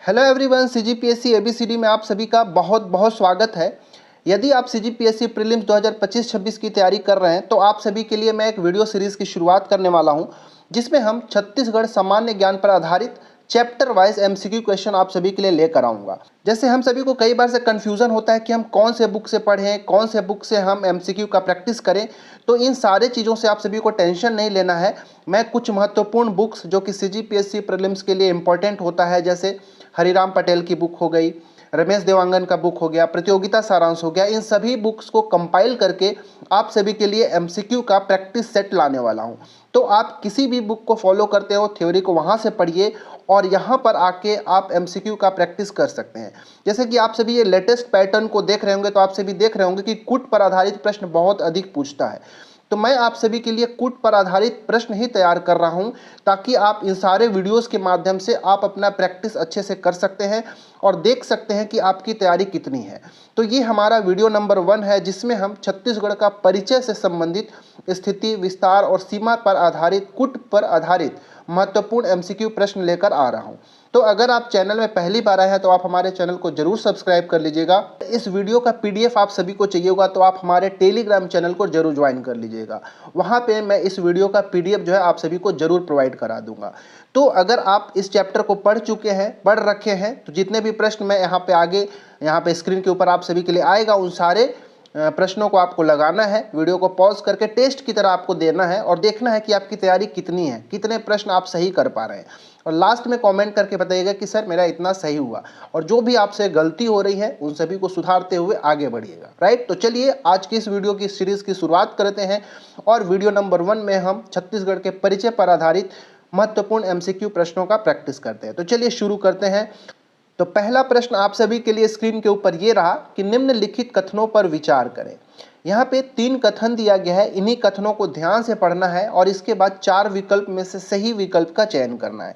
Hello everyone, CGPSC ABCD में आप सभी का बहुत बहुत स्वागत है। यदि आप सीजीपीएससी प्रीलिम्स 2025-26 की तैयारी कर रहे हैं तो आप सभी के लिए मैं एक वीडियो सीरीज़ की शुरुआत करने वाला हूं, जिसमें हम छत्तीसगढ़ सामान्य ज्ञान पर आधारित चैप्टर वाइज एमसीक्यू क्वेश्चन आप सभी के लिए लेकर आऊँगा। जैसे हम सभी को कई बार से कन्फ्यूज़न होता है कि हम कौन से बुक से पढ़ें, कौन से बुक से हम एमसीक्यू का प्रैक्टिस करें, तो इन सारे चीज़ों से आप सभी को टेंशन नहीं लेना है। मैं कुछ महत्वपूर्ण बुक्स जो कि सीजीपीएससी प्रीलिम्स के लिए इंपॉर्टेंट होता है, जैसे हरिराम पटेल की बुक हो गई, रमेश देवांगन का बुक हो गया, प्रतियोगिता सारांश हो गया, इन सभी बुक्स को कंपाइल करके आप सभी के लिए एमसीक्यू का प्रैक्टिस सेट लाने वाला हूं। तो आप किसी भी बुक को फॉलो करते हो, थ्योरी को वहां से पढ़िए और यहाँ पर आके आप एमसीक्यू का प्रैक्टिस कर सकते हैं। जैसे कि आप सभी ये लेटेस्ट पैटर्न को देख रहे होंगे तो आप सभी देख रहे होंगे कि कुट पर आधारित प्रश्न बहुत अधिक पूछता है। तो मैं आप सभी के लिए कुट पर आधारित प्रश्न ही तैयार कर रहा हूं, ताकि आप इन सारे वीडियोस के माध्यम से आप अपना प्रैक्टिस अच्छे से कर सकते हैं और देख सकते हैं कि आपकी तैयारी कितनी है। तो ये हमारा वीडियो नंबर 1 है, जिसमें हम छत्तीसगढ़ का परिचय से संबंधित स्थिति, विस्तार और सीमा पर आधारित, कुट पर आधारित महत्वपूर्ण एमसीक्यू प्रश्न लेकर आ रहा हूं। तो अगर आप चैनल में पहली बार आए हैं तो आप हमारे चैनल को जरूर सब्सक्राइब कर लीजिएगा। इस वीडियो का पीडीएफ आप सभी को चाहिए होगा तो आप हमारे टेलीग्राम चैनल को जरूर ज्वाइन कर लीजिएगा। वहां पे मैं इस वीडियो का पीडीएफ जो है आप सभी को जरूर प्रोवाइड करा दूंगा। तो अगर आप इस चैप्टर को पढ़ चुके हैं, पढ़ रखे हैं, तो जितने भी प्रश्न मैं यहाँ पे स्क्रीन के ऊपर आप सभी के लिए आएगा, उन सारे प्रश्नों को आपको लगाना है, वीडियो को पॉज करके टेस्ट की तरह आपको देना है और देखना है कि आपकी तैयारी कितनी है, कितने प्रश्न आप सही कर पा रहे हैं। और लास्ट में कमेंट करके बताइएगा कि सर मेरा इतना सही हुआ, और जो भी आपसे गलती हो रही है उन सभी को सुधारते हुए आगे बढ़िएगा। राइट, तो चलिए आज की इस वीडियो की सीरीज की शुरुआत करते हैं और वीडियो नंबर 1 में हम छत्तीसगढ़ के परिचय पर आधारित महत्वपूर्ण एमसीक्यू प्रश्नों का प्रैक्टिस करते हैं। तो चलिए शुरू करते हैं। तो पहला प्रश्न आप सभी के लिए स्क्रीन के ऊपर ये रहा कि निम्नलिखित कथनों पर विचार करें। यहाँ पे 3 कथन दिया गया है, इन्हीं कथनों को ध्यान से पढ़ना है और इसके बाद 4 विकल्प में से सही विकल्प का चयन करना है।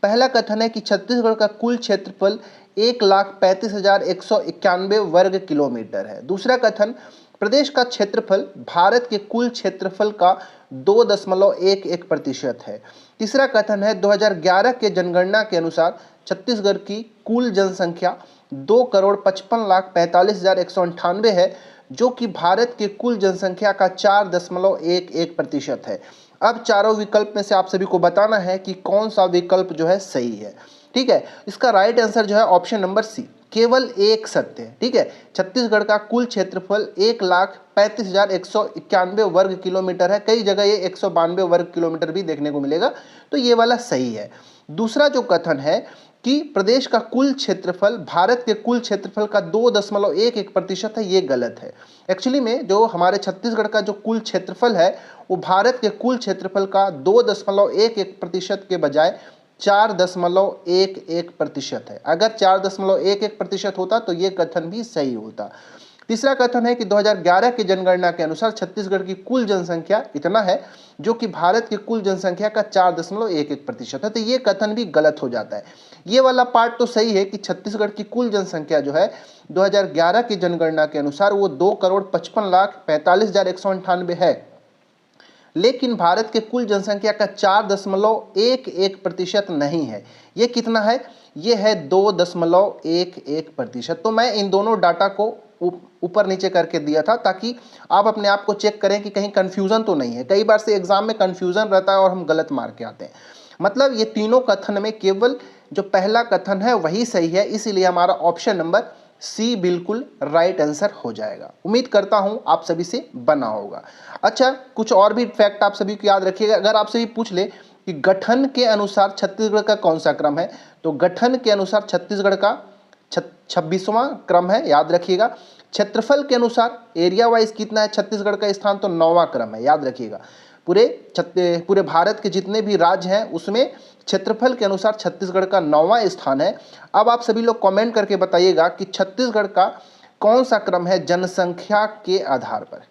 पहला कथन है कि छत्तीसगढ़ का कुल क्षेत्रफल 1,35,191 वर्ग किलोमीटर है। दूसरा कथन, प्रदेश का क्षेत्रफल भारत के कुल क्षेत्रफल का 2.11% है। तीसरा कथन है 2011 के जनगणना के अनुसार छत्तीसगढ़ की कुल जनसंख्या 2,55,45,198 है, जो कि भारत के कुल जनसंख्या का 4.11% है। अब चारों विकल्प में से आप सभी को बताना है कि कौन सा विकल्प जो है सही है। ठीक है, इसका राइट आंसर जो है ऑप्शन नंबर सी, केवल एक सत्य है। ठीक है, छत्तीसगढ़ का कुल क्षेत्रफल 1,35,191 वर्ग किलोमीटर है। कई जगह ये 192 वर्ग किलोमीटर भी देखने को मिलेगा, तो ये वाला सही है। दूसरा जो कथन है कि प्रदेश का कुल क्षेत्रफल भारत के कुल क्षेत्रफल का 2.11% है, ये गलत है। एक्चुअली में जो हमारे छत्तीसगढ़ का जो कुल क्षेत्रफल है वो भारत के कुल क्षेत्रफल का 2.11% के बजाय 4.11% है। अगर 4.11% होता तो ये कथन भी सही होता। तीसरा कथन है कि 2011 की जनगणना के अनुसार छत्तीसगढ़ की कुल जनसंख्या इतना है, जो कि भारत की कुल जनसंख्या का 4.11% है, तो ये कथन भी गलत हो जाता है। ये वाला पार्ट तो सही है कि छत्तीसगढ़ की कुल जनसंख्या जो है 2011 की जनगणना के अनुसार वो 2,55,45,198 है, लेकिन भारत के कुल जनसंख्या का 4.11% नहीं है। ये कितना है? ये है 2.11%। तो मैं इन दोनों डाटा को ऊपर नीचे करके दिया था ताकि आप अपने आप को चेक करें कि कहीं कंफ्यूजन तो नहीं है। कई बार से एग्जाम में कंफ्यूजन रहता है और हम गलत मार्क के आते हैं। मतलब ये तीनों कथन में केवल जो पहला कथन है वही सही है, इसीलिए हमारा ऑप्शन नंबर सी बिल्कुल राइट आंसर हो जाएगा। उम्मीद करता हूं आप सभी से बना होगा। अच्छा, कुछ और भी फैक्ट आप सभी को याद रखिएगा। अगर आप सभी पूछ ले कि गठन के अनुसार छत्तीसगढ़ का कौन सा क्रम है, तो गठन के अनुसार छत्तीसगढ़ का 26वां क्रम है, याद रखिएगा। क्षेत्रफल के अनुसार एरिया वाइज कितना है छत्तीसगढ़ का स्थान, तो 9वां क्रम है, याद रखिएगा। पूरे भारत के जितने भी राज्य हैं उसमें क्षेत्रफल के अनुसार छत्तीसगढ़ का 9वां स्थान है। अब आप सभी लोग कमेंट करके बताइएगा कि छत्तीसगढ़ का कौन सा क्रम है जनसंख्या के आधार पर।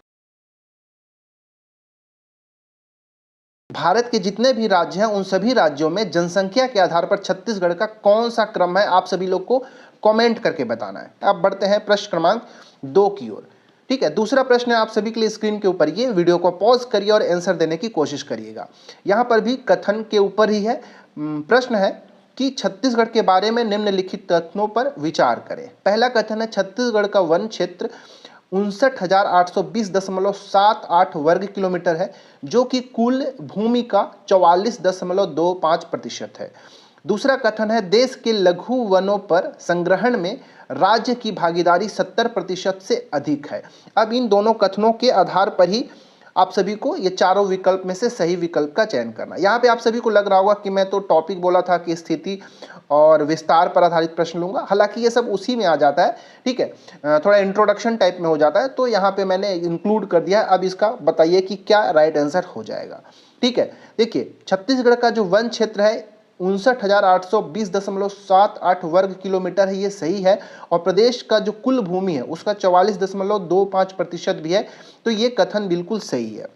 भारत के जितने भी राज्य हैं उन सभी राज्यों में जनसंख्या के आधार पर छत्तीसगढ़ का कौन सा क्रम है, आप सभी लोग को कमेंट करके बताना है। अब बढ़ते हैं प्रश्न क्रमांक 2 की ओर। ठीक है, दूसरा प्रश्न है आप सभी के लिए स्क्रीन के ऊपर। ये वीडियो को पॉज करिए और आंसर देने की कोशिश करिएगा। यहाँ पर भी कथन के ऊपर ही है। प्रश्न है कि छत्तीसगढ़ के बारे में निम्नलिखित कथनों पर विचार करें। पहला कथन है छत्तीसगढ़ का वन क्षेत्र 59,820.78 वर्ग किलोमीटर है, जो कि कुल भूमि का 44.25% है। दूसरा कथन है देश के लघु वनों पर संग्रहण में राज्य की भागीदारी 70% से अधिक है। अब इन दोनों कथनों के आधार पर ही आप सभी को ये चारों विकल्प में से सही विकल्प का चयन करना। यहाँ पे आप सभी को लग रहा होगा कि मैं तो टॉपिक बोला था कि स्थिति और विस्तार पर आधारित प्रश्न लूंगा, हालांकि ये सब उसी में आ जाता है, ठीक है, थोड़ा इंट्रोडक्शन टाइप में हो जाता है, तो यहाँ पे मैंने इंक्लूड कर दिया है। अब इसका बताइए कि क्या राइट आंसर हो जाएगा। ठीक है, देखिए छत्तीसगढ़ का जो वन क्षेत्र है 59,820.78 वर्ग किलोमीटर है, ये सही है। और प्रदेश का जो कुल भूमि है उसका 44.25% भी है, तो ये कथन बिल्कुल सही है।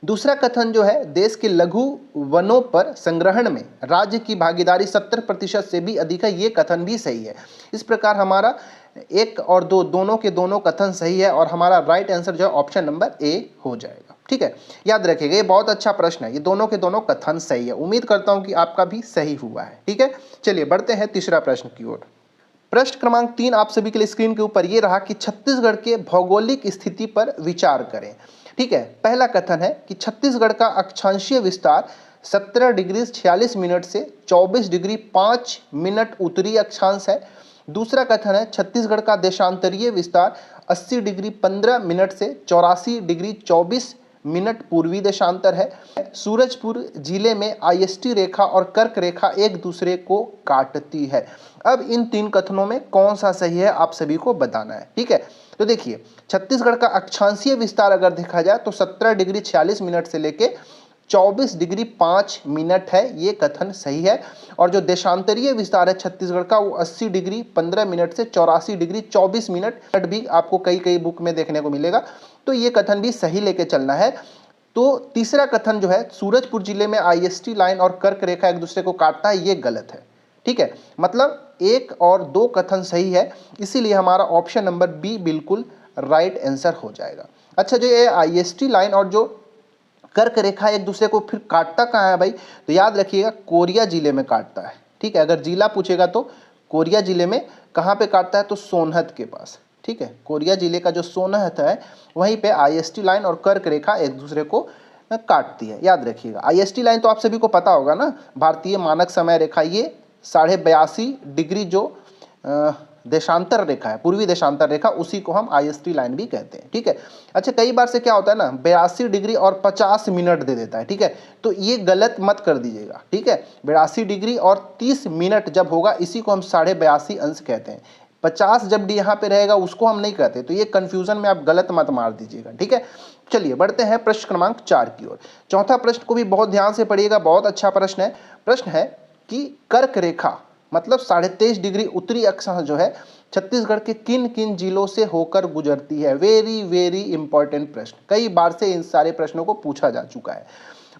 दूसरा कथन जो है देश के लघु वनों पर संग्रहण में राज्य की भागीदारी 70% से भी अधिक है, ये कथन भी सही है। इस प्रकार हमारा एक और दो दोनों के दोनों कथन सही है और हमारा राइट आंसर जो है ऑप्शन नंबर ए हो जाएगा। ठीक है, याद रखिएगा ये बहुत अच्छा प्रश्न है, ये दोनों के दोनों कथन सही है। उम्मीद करता हूं कि आपका भी सही हुआ है। ठीक है, चलिए बढ़ते हैं तीसरा प्रश्न की ओर। प्रश्न क्रमांक 3 आप सभी के लिए स्क्रीन के ऊपर ये रहा कि छत्तीसगढ़ के भौगोलिक स्थिति पर विचार करें। ठीक है, पहला कथन है कि छत्तीसगढ़ का अक्षांशीय विस्तार 17 डिग्री 46 मिनट से 24 डिग्री 5 मिनट उत्तरी अक्षांश है। दूसरा कथन है छत्तीसगढ़ का देशांतरीय विस्तार 80 डिग्री 15 मिनट से 84 डिग्री 24 मिनट पूर्वी देशांतर है। सूरजपुर जिले में आईएसटी रेखा और कर्क रेखा एक दूसरे को काटती है। अब इन तीन कथनों में कौन सा सही है आप सभी को बताना है। ठीक है, तो देखिए छत्तीसगढ़ का अक्षांशीय विस्तार अगर देखा जाए तो 17 डिग्री 46 मिनट से लेके 24 डिग्री 5 मिनट है, ये कथन सही है। और जो देशांतरीय विस्तार है छत्तीसगढ़ का वो 80 डिग्री 15 मिनट से 84 डिग्री 24 मिनट भी आपको कई बुक में देखने को मिलेगा, तो ये कथन भी सही लेके चलना है। तो तीसरा कथन जो है सूरजपुर जिले में आईएसटी लाइन और कर्क रेखा एक दूसरे को काटता है, ये गलत है। ठीक है, मतलब 1 और 2 कथन सही है, इसीलिए हमारा ऑप्शन नंबर बी बिल्कुल राइट आंसर हो जाएगा। अच्छा, जो ये आईएसटी लाइन और जो कर्क रेखा एक दूसरे को फिर काटता कहाँ है भाई, तो याद रखिएगा कोरिया जिले में काटता है। ठीक है, अगर जिला पूछेगा तो कोरिया जिले में कहाँ पे काटता है, तो सोनहत के पास। ठीक है, कोरिया जिले का जो सोनहत है वहीं पे आईएसटी लाइन और कर्क रेखा एक दूसरे को काटती है, याद रखिएगा। आईएसटी लाइन तो आप सभी को पता होगा ना, भारतीय मानक समय रेखा, ये 82.5 डिग्री जो देशांतर रेखा है, पूर्वी देशांतर रेखा, उसी को हम आईएसटी लाइन भी कहते हैं। ठीक है, अच्छा कई बार से क्या होता है ना 82 डिग्री और 50 मिनट दे देता है। ठीक है, तो ये गलत मत कर दीजिएगा। ठीक है, 82 डिग्री और 30 मिनट जब होगा इसी को हम 82.5 अंश कहते हैं। 50 जब यहाँ पे रहेगा उसको हम नहीं कहते, तो ये कंफ्यूजन में आप गलत मत मार दीजिएगा। ठीक है, चलिए बढ़ते हैं प्रश्न क्रमांक 4 की ओर। चौथा प्रश्न को भी बहुत ध्यान से पढ़िएगा, बहुत अच्छा प्रश्न है। प्रश्न है कि कर्क रेखा मतलब 23.5 डिग्री उत्तरी अक्षांश जो है छत्तीसगढ़ के किन किन जिलों से होकर गुजरती है। वेरी इंपॉर्टेंट प्रश्न, कई बार से इन सारे प्रश्नों को पूछा जा चुका है।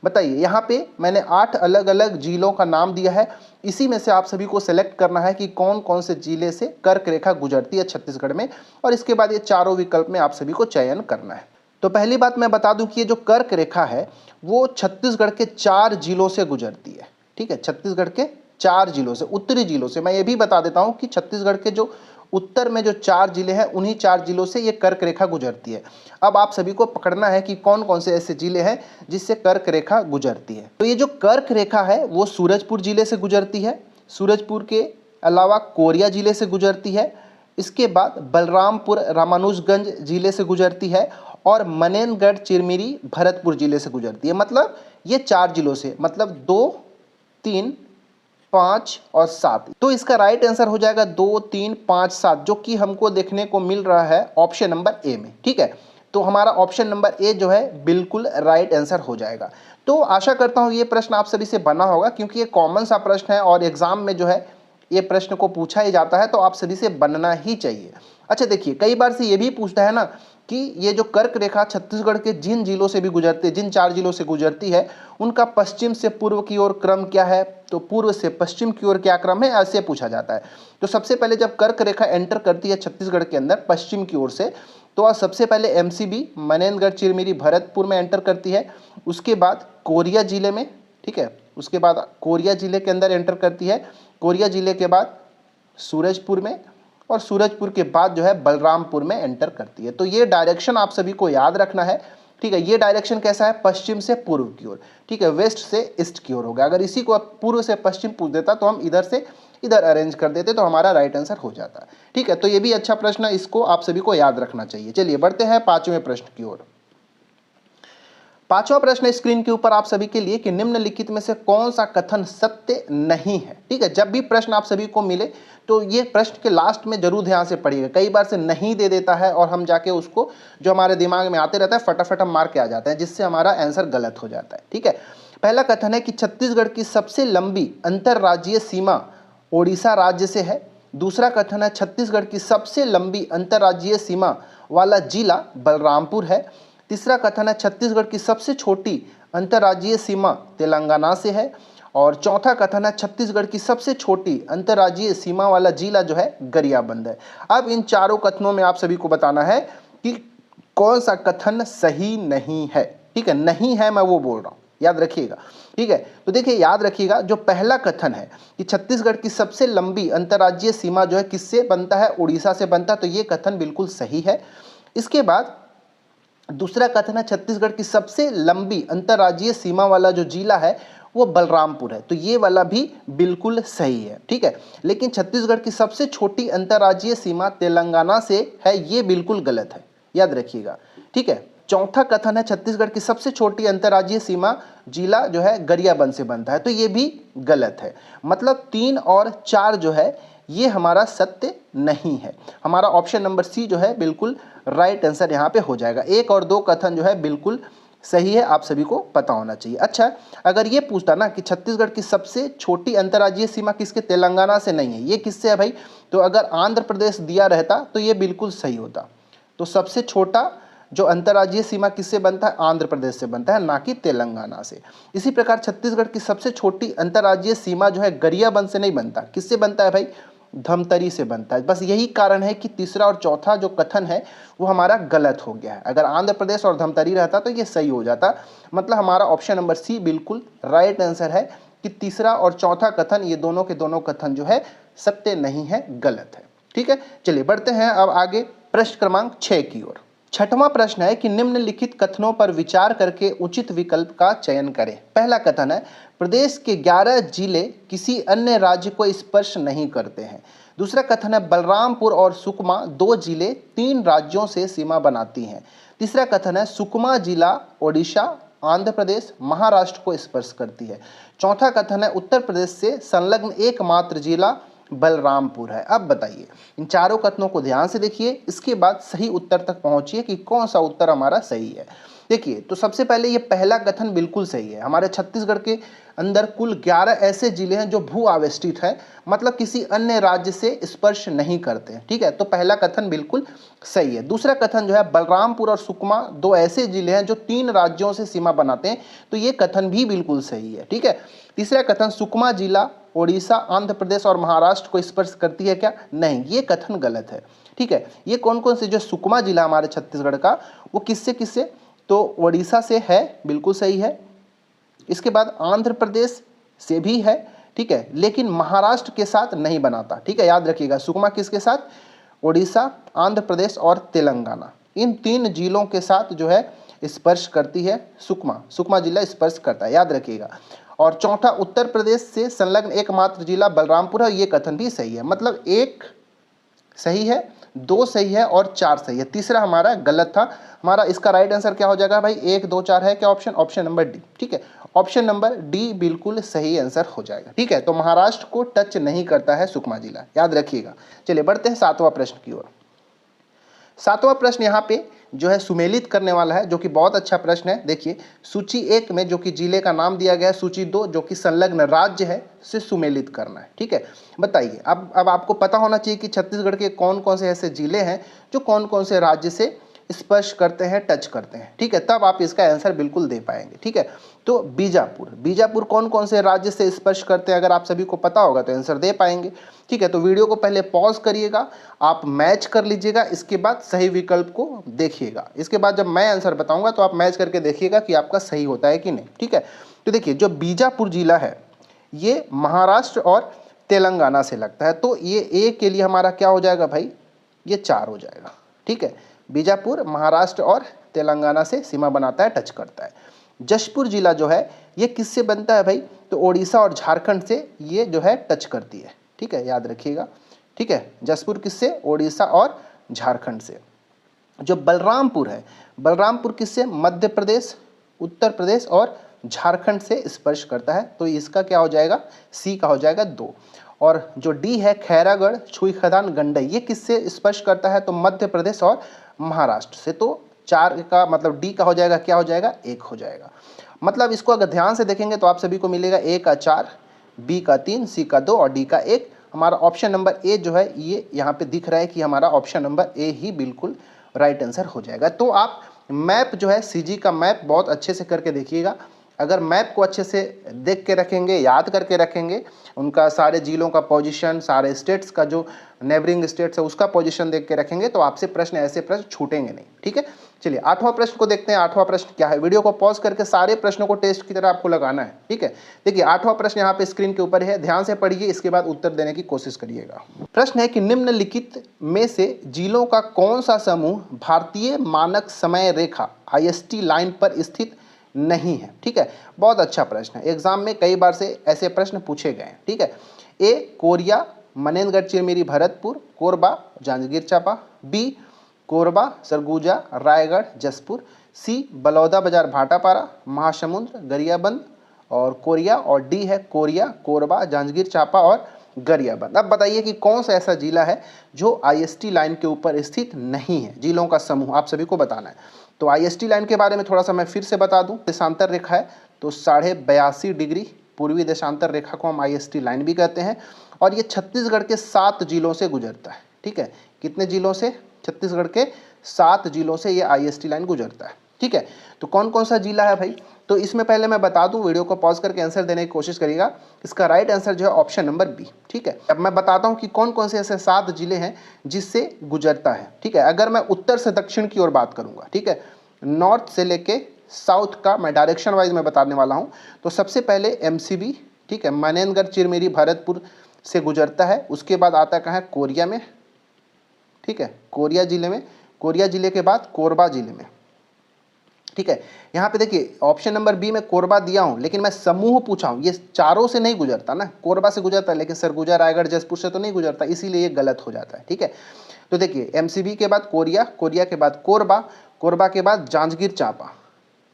बताइए, यहाँ पे मैंने 8 अलग अलग जिलों का नाम दिया है, इसी में से आप सभी को सेलेक्ट करना है कि कौन कौन से जिले से कर्क रेखा गुजरती है छत्तीसगढ़ में, और इसके बाद ये चारों विकल्प में आप सभी को चयन करना है। तो पहली बात मैं बता दूं कि ये जो कर्क रेखा है वो छत्तीसगढ़ के 4 जिलों से गुजरती है। ठीक है, छत्तीसगढ़ के 4 जिलों से, उत्तरी जिलों से। मैं ये भी बता देता हूं कि छत्तीसगढ़ के जो उत्तर में जो 4 जिले हैं उन्हीं 4 जिलों से ये कर्क रेखा गुजरती है। अब आप सभी को पकड़ना है कि कौन कौन से ऐसे जिले हैं जिससे कर्क रेखा गुजरती है। तो ये जो कर्क रेखा है वो सूरजपुर जिले से गुजरती है, सूरजपुर के अलावा कोरिया जिले से गुजरती है, इसके बाद बलरामपुर रामानुजगंज जिले से गुजरती है, और मनेनगढ़ चिरमिरी भरतपुर जिले से गुजरती है। मतलब ये 4 जिलों से, मतलब 2, 3, 5 और 7। तो इसका राइट आंसर हो जाएगा 2, 3, 5, 7, जो कि हमको देखने को मिल रहा है ऑप्शन नंबर ए में। ठीक है, तो हमारा ऑप्शन नंबर ए जो है बिल्कुल राइट आंसर हो जाएगा। तो आशा करता हूँ ये प्रश्न आप सभी से बना होगा, क्योंकि ये कॉमन सा प्रश्न है और एग्जाम में जो है ये प्रश्न को पूछा ही जाता है, तो आप सभी से बनना ही चाहिए। अच्छा देखिए, कई बार से ये भी पूछता है ना कि ये जो कर्क रेखा छत्तीसगढ़ के जिन जिलों से भी गुजरती है, जिन 4 जिलों से गुजरती है, उनका पश्चिम से पूर्व की ओर क्रम क्या है, तो पूर्व से पश्चिम की ओर क्या क्रम है, ऐसे पूछा जाता है। तो सबसे पहले जब कर्क रेखा एंटर करती है छत्तीसगढ़ के अंदर पश्चिम की ओर से, तो सबसे पहले एमसीबी मनेनगढ़ चिरमिरी भरतपुर में एंटर करती है, उसके बाद कोरिया जिले में, ठीक है, उसके बाद कोरिया जिले के अंदर एंटर करती है, कोरिया जिले के बाद सूरजपुर में, और सूरजपुर के बाद जो है बलरामपुर में एंटर करती है। तो ये डायरेक्शन आप सभी को याद रखना है, ठीक है। ये डायरेक्शन कैसा है, पश्चिम से पूर्व की ओर, ठीक है, वेस्ट से ईस्ट की ओर होगा। अगर इसी को पूर्व से पश्चिम पूछ देता तो हम इधर से इधर अरेंज कर देते तो हमारा राइट आंसर हो जाता, ठीक है। तो ये भी अच्छा प्रश्न है, इसको आप सभी को याद रखना चाहिए। चलिए बढ़ते हैं पांचवें प्रश्न की ओर। पांचवा प्रश्न स्क्रीन के ऊपर आप सभी के लिए कि निम्नलिखित में से कौन सा कथन सत्य नहीं है, ठीक है। जब भी प्रश्न आप सभी को मिले तो ये प्रश्न के लास्ट में जरूर ध्यान से पढ़िएगा, कई बार से नहीं दे देता है और हम जाके उसको जो हमारे दिमाग में आते रहता है फटाफट हम मार के आ जाते हैं, जिससे हमारा आंसर गलत हो जाता है, ठीक है। पहला कथन है कि छत्तीसगढ़ की सबसे लंबी अंतर्राज्यीय सीमा ओडिशा राज्य से है। दूसरा कथन है छत्तीसगढ़ की सबसे लंबी अंतर्राज्यीय सीमा वाला जिला बलरामपुर है। तीसरा कथन है छत्तीसगढ़ की सबसे छोटी अंतर्राज्यीय सीमा तेलंगाना से है। और चौथा कथन है छत्तीसगढ़ की सबसे छोटी अंतर्राज्यीय सीमा वाला जिला जो है गरियाबंद है। अब इन चारों कथनों में आप सभी को बताना है कि कौन सा कथन सही नहीं है, ठीक है। नहीं है मैं वो बोल रहा हूँ, याद रखिएगा, ठीक है। तो देखिए याद रखिएगा, जो पहला कथन है कि छत्तीसगढ़ की सबसे लंबी अंतर्राज्यीय सीमा जो है किससे बनता है, उड़ीसा से बनता है, तो ये कथन बिल्कुल सही है। इसके बाद दूसरा कथन है छत्तीसगढ़ की सबसे लंबी अंतर्राज्यीय सीमा वाला जो जिला है वो बलरामपुर है, तो ये वाला भी बिल्कुल सही है, ठीक है। लेकिन छत्तीसगढ़ की सबसे छोटी अंतर्राज्यीय सीमा तेलंगाना से है, ये बिल्कुल गलत है, याद रखिएगा, ठीक है। चौथा कथन है छत्तीसगढ़ की सबसे छोटी अंतर्राज्यीय सीमा जिला जो है गरियाबंद से बनता है, तो ये भी गलत है। मतलब 3 और 4 जो है ये हमारा सत्य नहीं है। हमारा ऑप्शन नंबर सी जो है बिल्कुल राइट आंसर यहाँ पे हो जाएगा। 1 और 2 कथन जो है बिल्कुल सही है, आप सभी को पता होना चाहिए। अच्छा, अगर ये पूछता ना कि छत्तीसगढ़ की सबसे छोटी अंतर्राज्यीय सीमा किसके, तेलंगाना से नहीं है, ये किससे है भाई, तो अगर आंध्र प्रदेश दिया रहता तो ये बिल्कुल सही होता। तो सबसे छोटा जो अंतर्राज्यीय सीमा किससे बनता है, आंध्र प्रदेश से बनता है, ना कि तेलंगाना से। इसी प्रकार छत्तीसगढ़ की सबसे छोटी अंतर्राज्यीय सीमा जो है गरियाबंद से नहीं बनता, किससे बनता है भाई, धमतरी से बनता है। बस यही कारण है कि तीसरा और चौथा जो कथन है वो हमारा गलत हो गया है। अगर आंध्र प्रदेश और धमतरी रहता तो ये सही हो जाता। मतलब हमारा ऑप्शन नंबर सी बिल्कुल राइट आंसर है कि तीसरा और चौथा कथन ये दोनों के दोनों कथन जो है सत्य नहीं है, गलत है, ठीक है। चलिए बढ़ते हैं अब आगे प्रश्न क्रमांक 6 की ओर। छठवां प्रश्न है कि निम्नलिखित कथनों पर विचार करके उचित विकल्प का चयन करें। पहला कथन है प्रदेश के 11 जिले किसी अन्य राज्य को स्पर्श नहीं करते हैं। दूसरा कथन है बलरामपुर और सुकमा 2 जिले 3 राज्यों से सीमा बनाती हैं। तीसरा कथन है सुकमा जिला ओडिशा, आंध्र प्रदेश, महाराष्ट्र को स्पर्श करती है। चौथा कथन है उत्तर प्रदेश से संलग्न एकमात्र जिला बलरामपुर है। अब बताइए, इन चारों कथनों को ध्यान से देखिए, इसके बाद सही उत्तर तक पहुंचिए कि कौन सा उत्तर हमारा सही है। देखिए, तो सबसे पहले ये पहला कथन बिल्कुल सही है। हमारे छत्तीसगढ़ के अंदर कुल 11 ऐसे जिले हैं जो भू आवेष्टित हैं, मतलब किसी अन्य राज्य से स्पर्श नहीं करते हैं, ठीक है। तो पहला कथन बिल्कुल सही है। दूसरा कथन जो है बलरामपुर और सुकमा 2 ऐसे जिले हैं जो 3 राज्यों से सीमा बनाते हैं, तो ये कथन भी बिल्कुल सही है, ठीक है। तीसरा कथन सुकमा जिला ओडिशा, आंध्र प्रदेश और महाराष्ट्र को स्पर्श करती है क्या, नहीं, ये कथन गलत है, ठीक है। ये कौन कौन से, जो सुकमा जिला हमारे छत्तीसगढ़ का वो किससे किससे, तो ओडिशा से है, बिल्कुल सही है। इसके बाद आंध्र प्रदेश से भी है, ठीक है, लेकिन महाराष्ट्र के साथ नहीं बनाता, ठीक है, याद रखिएगा। सुकमा किसके साथ, ओडिशा, आंध्र प्रदेश और तेलंगाना, इन 3 जिलों के साथ जो है स्पर्श करती है सुकमा जिला स्पर्श करता है, याद रखिएगा। और चौथा उत्तर प्रदेश से संलग्न एकमात्र जिला बलरामपुर है, ये कथन भी सही है। मतलब 1 सही है, 2 सही है और 4 सही है, तीसरा हमारा गलत था। हमारा इसका राइट आंसर क्या हो जाएगा भाई, 1 2 4 है क्या ऑप्शन, ऑप्शन नंबर डी, ठीक है। ऑप्शन नंबर डी बिल्कुल सही आंसर हो जाएगा, ठीक है। तो महाराष्ट्र को टच नहीं करता है सुकमा जिला, याद रखिएगा। चलिए बढ़ते हैं 7वां प्रश्न की ओर। 7वां प्रश्न यहाँ पे जो है सुमेलित करने वाला है, जो कि बहुत अच्छा प्रश्न है। देखिए, सूची 1 में जो कि जिले का नाम दिया गया है, सूची 2 जो कि संलग्न राज्य है से सुमेलित करना है, ठीक है। बताइए, अब आपको पता होना चाहिए कि छत्तीसगढ़ के कौन कौन से ऐसे जिले हैं जो कौन कौन से राज्य से स्पर्श करते हैं, टच करते हैं, ठीक है, तब आप इसका आंसर बिल्कुल दे पाएंगे, ठीक है। तो बीजापुर, बीजापुर कौन कौन से राज्य से स्पर्श करते हैं, अगर आप सभी को पता होगा तो आंसर दे पाएंगे, ठीक है। तो वीडियो को पहले पॉज करिएगा, आप मैच कर लीजिएगा, इसके बाद सही विकल्प को देखिएगा। इसके बाद जब मैं आंसर बताऊंगा तो आप मैच करके देखिएगा कि आपका सही होता है कि नहीं, ठीक है। तो देखिए, जो बीजापुर जिला है ये महाराष्ट्र और तेलंगाना से लगता है, तो ये ए के लिए हमारा क्या हो जाएगा भाई, ये 4 हो जाएगा, ठीक है। बीजापुर महाराष्ट्र और तेलंगाना से सीमा बनाता है, टच करता है। जशपुर जिला जो है ये किससे बनता है भाई, तो ओडिशा और झारखंड से ये जो है टच करती है, ठीक है, याद रखिएगा, ठीक है। जशपुर किससे, ओडिशा और झारखंड से। जो बलरामपुर है, बलरामपुर किससे, मध्य प्रदेश, उत्तर प्रदेश और झारखंड से स्पर्श करता है, तो इसका क्या हो जाएगा, सी का हो जाएगा 2। और जो डी है खैरागढ़, छुई खदान, गंडई, ये किससे स्पर्श करता है, तो मध्य प्रदेश और महाराष्ट्र से, तो 4 का मतलब डी का हो जाएगा, क्या हो जाएगा, 1 हो जाएगा। मतलब इसको अगर ध्यान से देखेंगे तो आप सभी को मिलेगा ए का 4, बी का 3, सी का 2 और डी का 1। हमारा ऑप्शन नंबर ए जो है ये यहाँ पे दिख रहा है कि हमारा ऑप्शन नंबर ए ही बिल्कुल राइट आंसर हो जाएगा। तो आप मैप जो है सीजी का मैप बहुत अच्छे से करके देखिएगा। अगर मैप को अच्छे से देख के रखेंगे, याद करके रखेंगे, उनका सारे जिलों का पोजीशन, सारे स्टेट्स का जो नेबरिंग स्टेट्स है उसका पोजीशन देख के रखेंगे, तो आपसे प्रश्न, ऐसे प्रश्न छूटेंगे नहीं, ठीक है। चलिए 8वां प्रश्न को देखते हैं। 8वां प्रश्न क्या है, वीडियो को पॉज करके सारे प्रश्नों को टेस्ट की तरह आपको लगाना है, ठीक है। देखिए 8वां प्रश्न यहाँ पे स्क्रीन के ऊपर है, ध्यान से पढ़िए, इसके बाद उत्तर देने की कोशिश करिएगा। प्रश्न है कि निम्नलिखित में से जिलों का कौन सा समूह भारतीय मानक समय रेखा IST लाइन पर स्थित नहीं है, ठीक है। बहुत अच्छा प्रश्न है, एग्जाम में कई बार से ऐसे प्रश्न पूछे गए हैं, ठीक है। ए कोरिया, मनेंद्रगढ़, चिरमिरी, भरतपुर, कोरबा, जांजगीर चांपा, बी कोरबा, सरगुजा, रायगढ़, जसपुर, सी बलौदा बाजार, भाटापारा, महासमुंद, गरियाबंद और कोरिया, और डी है कोरिया, कोरबा, जांजगीर चांपा और गरियाबंद। अब बताइए कि कौन सा ऐसा जिला है जो IST लाइन के ऊपर स्थित नहीं है, जिलों का समूह आप सभी को बताना है। तो IST लाइन के बारे में थोड़ा सा मैं फिर से बता दूं, देशांतर रेखा है तो 82.5 डिग्री पूर्वी देशांतर रेखा को हम IST लाइन भी कहते हैं, और ये छत्तीसगढ़ के 7 जिलों से गुजरता है, ठीक है। कितने जिलों से, छत्तीसगढ़ के 7 जिलों से ये IST लाइन गुजरता है, ठीक है। तो कौन कौन सा जिला है भाई, तो इसमें पहले मैं बता दूं, वीडियो को पॉज करके आंसर देने की कोशिश करिएगा। इसका राइट आंसर जो है ऑप्शन नंबर बी, ठीक है। अब मैं बताता हूं कि कौन कौन से ऐसे 7 जिले हैं जिससे गुजरता है, ठीक है। अगर मैं उत्तर से दक्षिण की ओर बात करूंगा, ठीक है, नॉर्थ से लेके साउथ का मैं डायरेक्शन वाइज में बताने वाला हूं, तो सबसे पहले MCB, ठीक है, मनेंद्रगढ़, चिरमिरी, भरतपुर से गुजरता है। उसके बाद आता है कहाँ है, कोरिया में, ठीक है, कोरिया जिले में, कोरिया जिले के बाद कोरबा जिले में, ठीक है। यहाँ पे देखिए ऑप्शन नंबर बी में कोरबा दिया हूँ, लेकिन मैं समूह पूछा हूँ, ये चारों से नहीं गुजरता ना, कोरबा से गुजरता है लेकिन सरगुजा, रायगढ़, जसपुर से तो नहीं गुजरता, इसीलिए ये गलत हो जाता है, ठीक है। तो देखिए MCB के बाद कोरिया, कोरिया के बाद कोरबा, कोरबा के बाद जांजगीर चांपा,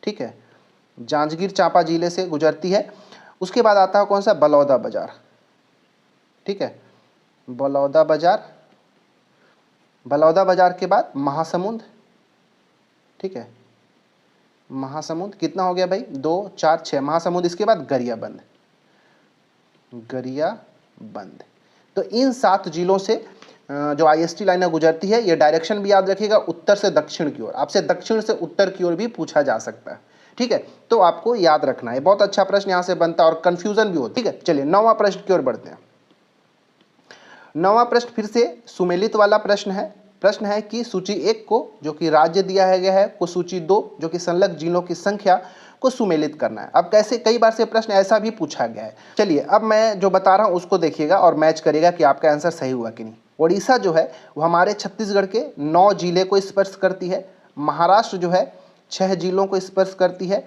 ठीक है, जांजगीर चांपा जिले से गुजरती है। उसके बाद आता है कौन सा, बलौदा बाजार, ठीक है, बलौदा बाजार, बलौदा बाजार के बाद महासमुंद, ठीक है, महासमुंद कितना हो गया भाई, 2, 4, 6 महासमुंद। इसके बाद गरियाबंद, गरियाबंद। तो इन 7 जिलों से जो IST लाइनें गुजरती है, ये डायरेक्शन भी याद रखिएगा, उत्तर से दक्षिण की ओर, आपसे दक्षिण से उत्तर की ओर भी पूछा जा सकता है, ठीक है। तो आपको याद रखना है, बहुत अच्छा प्रश्न यहाँ से बनता है और कंफ्यूजन भी होता है, ठीक है। चलिए 9वां प्रश्न की ओर बढ़ते हैं। 9वां प्रश्न फिर से सुमेलित वाला प्रश्न है। प्रश्न है कि सूची 1 को जो कि राज्य दिया गया है को सूची 2 जो कि संलग्न जिलों की संख्या को सुमेलित करना है। अब कैसे, कई बार से प्रश्न ऐसा भी पूछा गया है। चलिए अब मैं जो बता रहा हूँ उसको देखिएगा और मैच करिएगा कि आपका आंसर सही हुआ कि नहीं। ओडिशा जो है वो हमारे छत्तीसगढ़ के 9 जिले को स्पर्श करती है। महाराष्ट्र जो है 6 जिलों को स्पर्श करती है।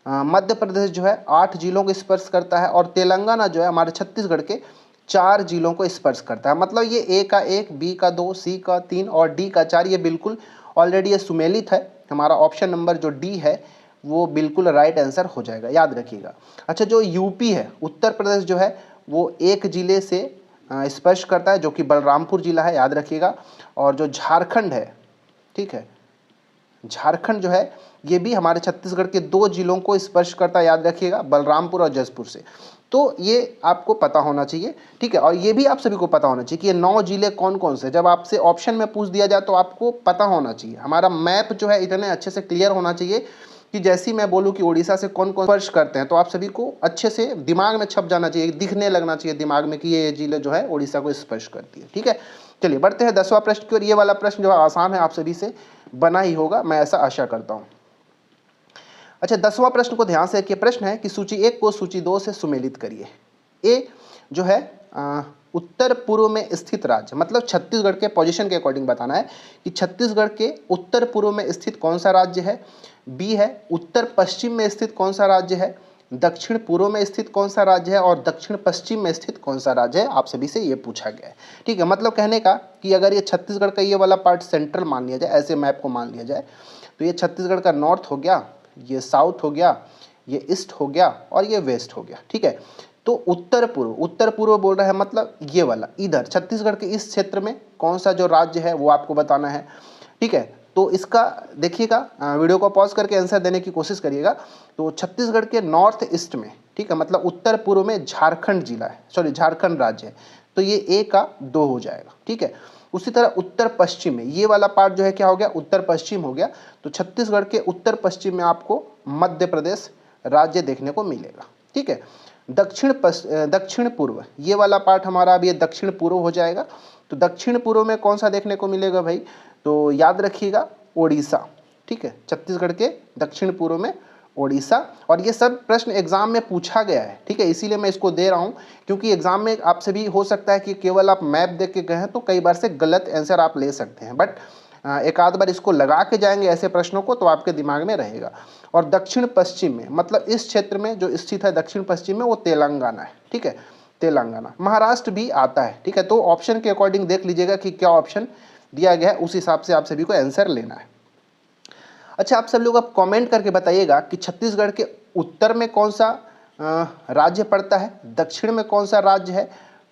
मध्य प्रदेश जो है 8 जिलों को स्पर्श करता है, और तेलंगाना जो है हमारे छत्तीसगढ़ के 4 जिलों को स्पर्श करता है। मतलब ये ए का 1, बी का 2, सी का 3 और डी का 4, ये बिल्कुल ऑलरेडी ये सुमेलित है। हमारा ऑप्शन नंबर जो डी है वो बिल्कुल राइट आंसर हो जाएगा, याद रखिएगा। अच्छा, जो यूपी है, उत्तर प्रदेश जो है वो 1 जिले से स्पर्श करता है जो कि बलरामपुर जिला है, याद रखिएगा। और जो झारखंड है, ठीक है, झारखंड जो है ये भी हमारे छत्तीसगढ़ के 2 जिलों को स्पर्श करता है, याद रखिएगा, बलरामपुर और जसपुर से। तो ये आपको पता होना चाहिए, ठीक है। और ये भी आप सभी को पता होना चाहिए कि ये 9 जिले कौन कौन से, जब आपसे ऑप्शन में पूछ दिया जाए तो आपको पता होना चाहिए। हमारा मैप जो है इतने अच्छे से क्लियर होना चाहिए कि जैसे ही मैं बोलूँ कि उड़ीसा से कौन कौन स्पर्श करते हैं तो आप सभी को अच्छे से दिमाग में छप जाना चाहिए, दिखने लगना चाहिए दिमाग में कि ये जिले जो है उड़ीसा को स्पर्श करती है, ठीक है। चलिए बढ़ते हैं 10वां प्रश्न की ओर। ये वाला प्रश्न जो आसान है, आप सभी से बना ही होगा, मैं ऐसा आशा करता हूँ। अच्छा, 10वां प्रश्न को ध्यान से रखिए। प्रश्न है कि सूची 1 को सूची 2 से सुमेलित करिए। ए जो है उत्तर पूर्व में स्थित राज्य, मतलब छत्तीसगढ़ के पोजीशन के अकॉर्डिंग बताना है कि छत्तीसगढ़ के उत्तर पूर्व में स्थित कौन सा राज्य है। बी है उत्तर पश्चिम में स्थित कौन सा राज्य है, दक्षिण पूर्व में स्थित कौन सा राज्य है और दक्षिण पश्चिम में स्थित कौन सा राज्य है। आप सभी से ये पूछा गया है, ठीक है। मतलब कहने का कि अगर ये छत्तीसगढ़ का ये वाला पार्ट सेंट्रल मान लिया जाए, ऐसे मैप को मान लिया जाए, तो ये छत्तीसगढ़ का नॉर्थ हो गया, ये साउथ हो गया, ये ईस्ट हो गया और ये वेस्ट हो गया, ठीक है। तो उत्तर पूर्व बोल रहा है, मतलब ये वाला इधर छत्तीसगढ़ के इस क्षेत्र में कौन सा जो राज्य है वो आपको बताना है, ठीक है। तो इसका देखिएगा, वीडियो को पॉज करके आंसर देने की कोशिश करिएगा। तो छत्तीसगढ़ के नॉर्थ ईस्ट में, ठीक है, मतलब उत्तर पूर्व में झारखंड जिला है, सॉरी झारखंड राज्य है, तो ये ए का 2 हो जाएगा, ठीक है। उसी तरह उत्तर पश्चिम में ये वाला पार्ट जो है क्या हो गया, उत्तर पश्चिम हो गया। तो छत्तीसगढ़ के उत्तर पश्चिम में आपको मध्य प्रदेश राज्य देखने को मिलेगा, ठीक है। दक्षिण पूर्व ये वाला पार्ट हमारा अब ये दक्षिण पूर्व हो जाएगा। तो दक्षिण पूर्व में कौन सा देखने को मिलेगा भाई, तो याद रखिएगा उड़ीसा, ठीक है। छत्तीसगढ़ के दक्षिण पूर्व में ओडिशा। और ये सब प्रश्न एग्जाम में पूछा गया है, ठीक है, इसीलिए मैं इसको दे रहा हूँ, क्योंकि एग्जाम में आप सभी हो सकता है कि केवल आप मैप देख के गए हैं तो कई बार से गलत आंसर आप ले सकते हैं, बट एक आध बार इसको लगा के जाएंगे ऐसे प्रश्नों को तो आपके दिमाग में रहेगा। और दक्षिण पश्चिम में, मतलब इस क्षेत्र में जो स्थित है दक्षिण पश्चिम में, वो तेलंगाना है, ठीक है, तेलंगाना। महाराष्ट्र भी आता है, ठीक है। तो ऑप्शन के अकॉर्डिंग देख लीजिएगा कि क्या ऑप्शन दिया गया है, उस हिसाब से आप सभी को आंसर लेना है। अच्छा, आप सब लोग अब कमेंट करके बताइएगा कि छत्तीसगढ़ के उत्तर में कौन सा राज्य पड़ता है, दक्षिण में कौन सा राज्य है,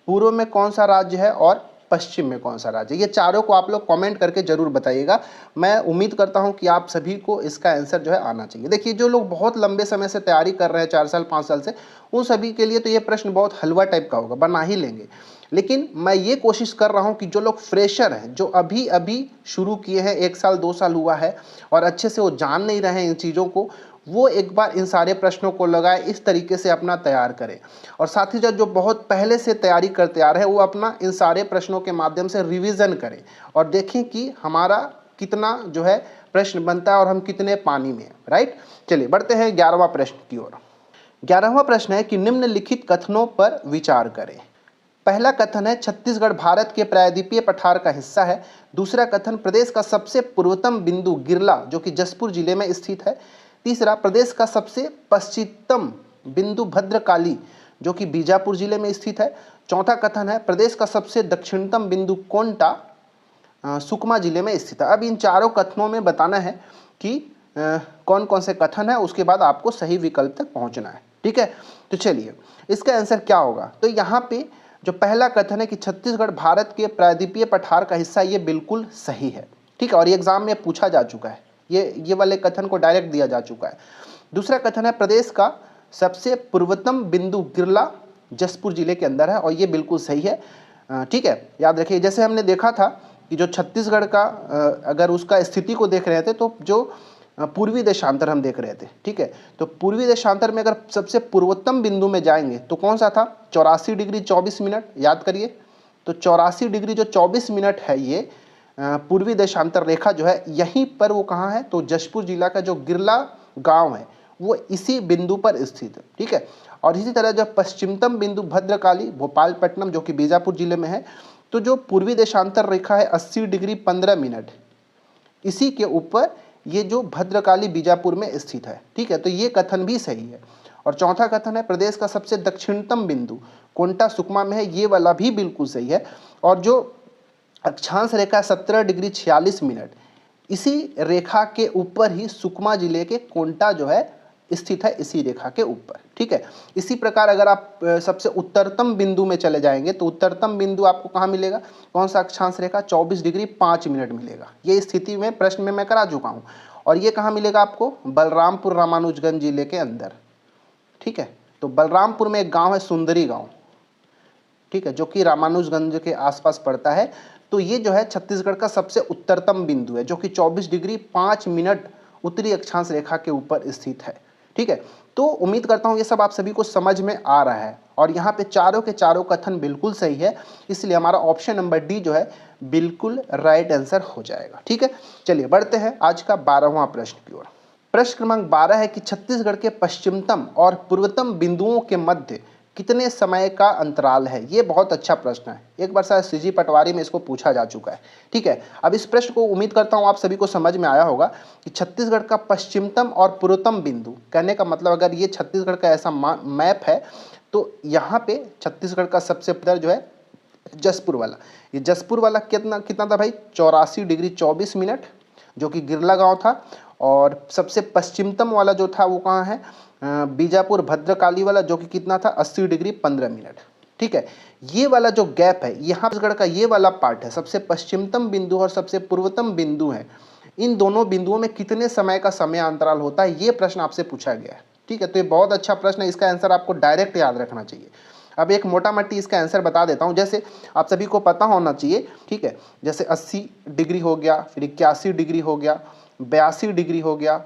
पूर्व में कौन सा राज्य है और पश्चिम में कौन सा राज्य। ये चारों को आप लोग कमेंट करके जरूर बताइएगा। मैं उम्मीद करता हूं कि आप सभी को इसका आंसर जो है आना चाहिए। देखिए, जो लोग बहुत लंबे समय से तैयारी कर रहे हैं, 4 साल 5 साल से, उन सभी के लिए तो ये प्रश्न बहुत हलवा टाइप का होगा, बना ही लेंगे। लेकिन मैं ये कोशिश कर रहा हूं कि जो लोग फ्रेशर हैं, जो अभी अभी शुरू किए हैं, 1 साल 2 साल हुआ है और अच्छे से वो जान नहीं रहे हैं इन चीज़ों को, वो एक बार इन सारे प्रश्नों को लगाए, इस तरीके से अपना तैयार करें। और साथ ही जो बहुत पहले से तैयारी करते आ रहे हैं वो अपना इन सारे प्रश्नों के माध्यम से रिवीजन करें और देखें कि हमारा कितना जो है प्रश्न बनता है और हम कितने पानी में हैं, राइट। चलिए बढ़ते हैं 11वां प्रश्न की ओर। 11वां प्रश्न है कि निम्नलिखित कथनों पर विचार करें। पहला कथन है छत्तीसगढ़ भारत के प्रायद्वीपीय पठार का हिस्सा है। दूसरा कथन प्रदेश का सबसे पूर्वतम बिंदु गिरला जो कि जसपुर जिले में स्थित है। तीसरा प्रदेश का सबसे पश्चिमतम बिंदु भद्रकाली जो कि बीजापुर जिले में स्थित है। चौथा कथन है प्रदेश का सबसे दक्षिणतम बिंदु कोंटा सुकमा जिले में स्थित है। अब इन चारों कथनों में बताना है कि कौन कौन से कथन है, उसके बाद आपको सही विकल्प तक पहुंचना है, ठीक है। तो चलिए इसका आंसर क्या होगा। तो यहाँ पे जो पहला कथन है कि छत्तीसगढ़ भारत के प्रायद्वीपीय पठार का हिस्सा, ये बिल्कुल सही है, ठीक है, और ये एग्जाम में पूछा जा चुका है, ये वाले कथन को डायरेक्ट दिया जा चुका है। दूसरा कथन है प्रदेश का सबसे पूर्वतम बिंदु गिरला जसपुर जिले के अंदर है और ये बिल्कुल सही है, ठीक है। याद रखिए, जैसे हमने देखा था कि जो छत्तीसगढ़ का अगर उसका स्थिति को देख रहे थे तो जो पूर्वी देशांतर हम देख रहे थे, ठीक है। तो पूर्वी देशांतर में अगर सबसे पूर्वोत्तम बिंदु में जाएंगे तो कौन सा था, 84 डिग्री 24 मिनट, याद करिए। तो 84 डिग्री जो 24 मिनट है, ये पूर्वी देशांतर रेखा जो है यहीं पर वो कहाँ है, तो जशपुर जिला का जो गिरला गांव है वो इसी बिंदु पर स्थित है, ठीक है। और इसी तरह जब पश्चिमतम बिंदु भद्रकाली भोपालपट्टनम जो कि बीजापुर जिले में है, तो जो पूर्वी देशांतर रेखा है 80 डिग्री 15 मिनट, इसी के ऊपर ये जो भद्रकाली बीजापुर में स्थित है, ठीक है। तो ये कथन भी सही है। और चौथा कथन है प्रदेश का सबसे दक्षिणतम बिंदु कोंटा सुकमा में है, ये वाला भी बिल्कुल सही है। और जो अक्षांश रेखा 17 डिग्री 46 मिनट, इसी रेखा के ऊपर ही सुकमा जिले के कोंटा जो है स्थित है, इसी रेखा के ऊपर, ठीक है। इसी प्रकार अगर आप सबसे उत्तरतम बिंदु में चले जाएंगे तो उत्तरतम बिंदु आपको कहाँ मिलेगा, कौन सा अक्षांश रेखा, 24 डिग्री 5 मिनट मिलेगा। ये स्थिति में प्रश्न में मैं करा चुका हूँ। और ये कहाँ मिलेगा आपको? बलरामपुर रामानुजगंज जिले के अंदर, ठीक है। तो बलरामपुर में एक गांव है सुंदरी गांव, ठीक है, जो कि रामानुजगंज के आसपास पड़ता है। तो ये जो है छत्तीसगढ़ का सबसे उत्तरतम बिंदु है, जो कि 24 डिग्री 5 मिनट उत्तरी अक्षांश रेखा के ऊपर स्थित है, ठीक है। तो उम्मीद करता हूँ ये सब आप सभी को समझ में आ रहा है और यहाँ पे चारों के चारों कथन बिल्कुल सही है, इसलिए हमारा ऑप्शन नंबर डी जो है बिल्कुल राइट आंसर हो जाएगा, ठीक है। चलिए बढ़ते हैं आज का 12वां प्रश्न की ओर। प्रश्न क्रमांक 12 है कि छत्तीसगढ़ के पश्चिमतम और पूर्वतम बिंदुओं के मध्य कितने समय का अंतराल है? ये बहुत अच्छा प्रश्न है, एक बार शायद सीजी पटवारी में इसको पूछा जा चुका है, ठीक है। अब इस प्रश्न को उम्मीद करता हूँ आप सभी को समझ में आया होगा कि छत्तीसगढ़ का पश्चिमतम और पूर्वतम बिंदु, कहने का मतलब अगर ये छत्तीसगढ़ का ऐसा मैप है तो यहाँ पे छत्तीसगढ़ का सबसे उत्तर जो है जसपुर वाला, ये जसपुर वाला कितना था भाई? 84 डिग्री 24 मिनट, जो कि गिरला गांव था। और सबसे पश्चिमतम वाला जो था वो कहाँ है? बीजापुर भद्रकाली वाला, जो कि कितना था? 80 डिग्री 15 मिनट, ठीक है। ये वाला जो गैप है यहाँ छत्तीसगढ़ का, ये वाला पार्ट है, सबसे पश्चिमतम बिंदु और सबसे पूर्वतम बिंदु है, इन दोनों बिंदुओं में कितने समय का समय अंतराल होता है, ये प्रश्न आपसे पूछा गया है, ठीक है। तो ये बहुत अच्छा प्रश्न है, इसका आंसर आपको डायरेक्ट याद रखना चाहिए। अब एक मोटा मोटी इसका आंसर बता देता हूँ, जैसे आप सभी को पता होना चाहिए, ठीक है। जैसे 80 डिग्री हो गया, फिर 81 डिग्री हो गया, 82 डिग्री हो गया,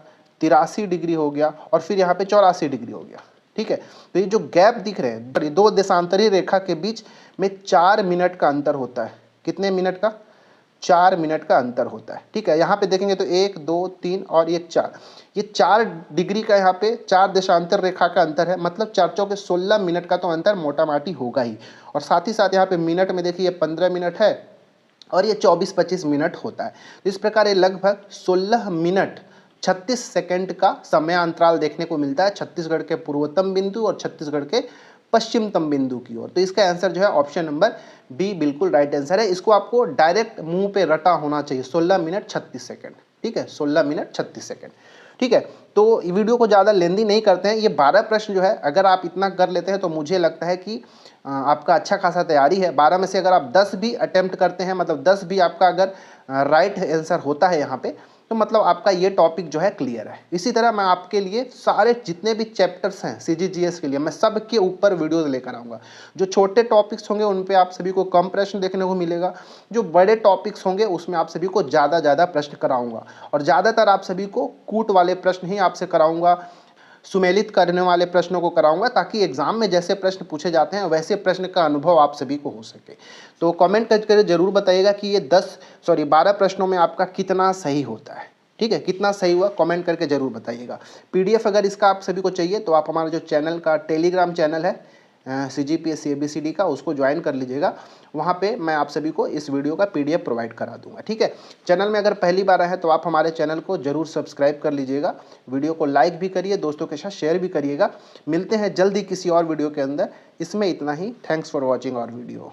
83 डिग्री हो गया और फिर यहाँ पे 84 डिग्री हो गया, ठीक है। तो ये जो गैप दिख रहे हैं, दो देशांतरी रेखा के बीच में 4 मिनट का अंतर होता है। कितने मिनट का? 4 मिनट का अंतर होता है, ठीक है। यहाँ पे देखेंगे तो 1 2 3 और ये 4, ये 4 डिग्री का यहाँ पे 4 देशांतर रेखा का अंतर है, मतलब 4 चौके 16 मिनट का तो अंतर मोटा माटी होगा ही। और साथ ही साथ यहाँ पे मिनट में देखिए 15 मिनट है और ये 24-25 मिनट होता है। तो इस प्रकार ये लगभग 16 मिनट 36 सेकंड का समय अंतराल देखने को मिलता है छत्तीसगढ़ के पूर्वोत्तम बिंदु और छत्तीसगढ़ के पश्चिमतम बिंदु की ओर। तो इसका आंसर जो है ऑप्शन नंबर बी बिल्कुल राइट आंसर है। इसको आपको डायरेक्ट मुंह पे रटा होना चाहिए, 16 मिनट 36 सेकंड, ठीक है, 16 मिनट 36 सेकंड, ठीक है। तो वीडियो को ज़्यादा लेंदी नहीं करते हैं, ये 12 प्रश्न जो है अगर आप इतना कर लेते हैं तो मुझे लगता है कि आपका अच्छा खासा तैयारी है। 12 में से अगर आप 10 भी अटेम्प्ट करते हैं, मतलब 10 भी आपका अगर राइट आंसर होता है यहाँ पे, तो मतलब आपका ये टॉपिक जो है क्लियर है। इसी तरह मैं आपके लिए सारे जितने भी चैप्टर्स हैं CGGS के लिए, मैं सब के ऊपर वीडियोस लेकर आऊँगा। जो छोटे टॉपिक्स होंगे उन पे आप सभी को कम प्रश्न देखने को मिलेगा, जो बड़े टॉपिक्स होंगे उसमें आप सभी को ज़्यादा प्रश्न कराऊँगा और ज़्यादातर आप सभी को कूट वाले प्रश्न ही आपसे कराऊँगा, सुमेलित करने वाले प्रश्नों को कराऊंगा, ताकि एग्जाम में जैसे प्रश्न पूछे जाते हैं वैसे प्रश्न का अनुभव आप सभी को हो सके। तो कमेंट करके जरूर बताइएगा कि ये 12 प्रश्नों में आपका कितना सही होता है, ठीक है, कितना सही हुआ कमेंट करके जरूर बताइएगा। PDF अगर इसका आप सभी को चाहिए तो आप हमारा जो चैनल का टेलीग्राम चैनल है CGPSC ABCD का, उसको ज्वाइन कर लीजिएगा। वहाँ पे मैं आप सभी को इस वीडियो का PDF प्रोवाइड करा दूंगा, ठीक है। चैनल में अगर पहली बार आए हैं तो आप हमारे चैनल को जरूर सब्सक्राइब कर लीजिएगा, वीडियो को लाइक भी करिए, दोस्तों के साथ शेयर भी करिएगा। मिलते हैं जल्दी किसी और वीडियो के अंदर, इसमें इतना ही। Thanks for watching our video.